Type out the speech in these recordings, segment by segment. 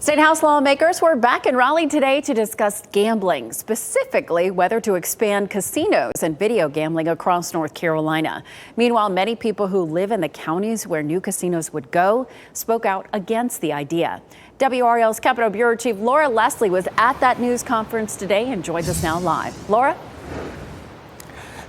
State House lawmakers were back in Raleigh today to discuss gambling, specifically whether to expand casinos and video gambling across North Carolina. Meanwhile, many people who live in the counties where new casinos would go spoke out against the idea. WRL's Capitol Bureau Chief Laura Leslie was at that news conference today and joins us now live. Laura?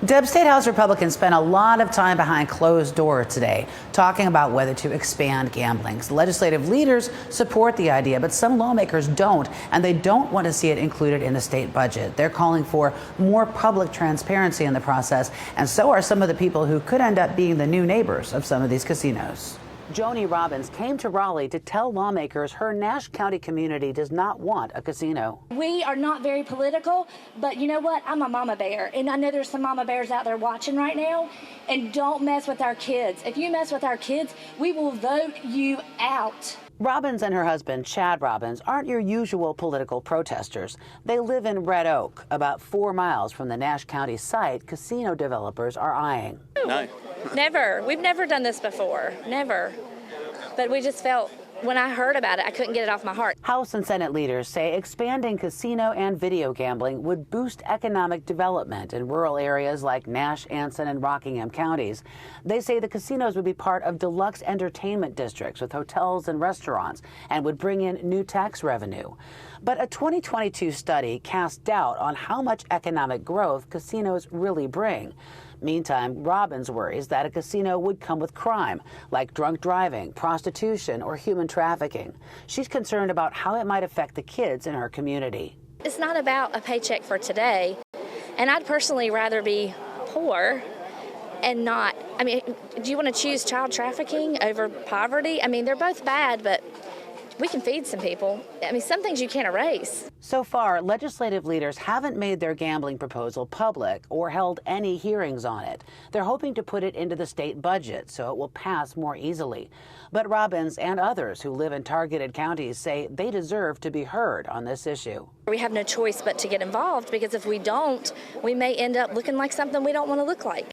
Deb, State House Republicans spent a lot of time behind closed doors today talking about whether to expand gambling. Legislative leaders support the idea, but some lawmakers don't, and they don't want to see it included in the state budget. They're calling for more public transparency in the process, and so are some of the people who could end up being the new neighbors of some of these casinos. Joni Robbins came to Raleigh to tell lawmakers her Nash County community does not want a casino. We are not very political, but you know what? I'm a mama bear, and I know there's some mama bears out there watching right now, and don't mess with our kids. If you mess with our kids, we will vote you out. Robbins and her husband, Chad Robbins, aren't your usual political protesters. They live in Red Oak, about 4 miles from the Nash County site casino developers are eyeing. No. Never. We've never done this before. Never. But we just felt, when I heard about it, I couldn't get it off my heart. House and Senate leaders say expanding casino and video gambling would boost economic development in rural areas like Nash, Anson, and Rockingham counties. They say the casinos would be part of deluxe entertainment districts with hotels and restaurants and would bring in new tax revenue. But a 2022 study cast doubt on how much economic growth casinos really bring. Meantime, Robbins worries that a casino would come with crime, like drunk driving, prostitution, or human trafficking. She's concerned about how it might affect the kids in her community. It's not about a paycheck for today, and I'd personally rather be poor and not. I mean, do you want to choose child trafficking over poverty? I mean, they're both bad, but we can feed some people. I mean, some things you can't erase. So far, legislative leaders haven't made their gambling proposal public or held any hearings on it. They're hoping to put it into the state budget so it will pass more easily. But Robbins and others who live in targeted counties say they deserve to be heard on this issue. We have no choice but to get involved, because if we don't, we may end up looking like something we don't want to look like.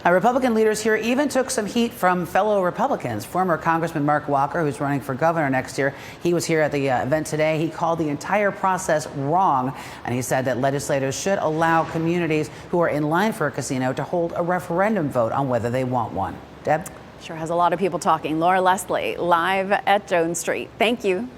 Republican leaders here even took some heat from fellow Republicans. Former Congressman Mark Walker, who's running for governor next year, he was here at the event today. He called the entire process wrong, and he said that legislators should allow communities who are in line for a casino to hold a referendum vote on whether they want one. Deb? Sure has a lot of people talking. Laura Leslie, live at Jones Street. Thank you.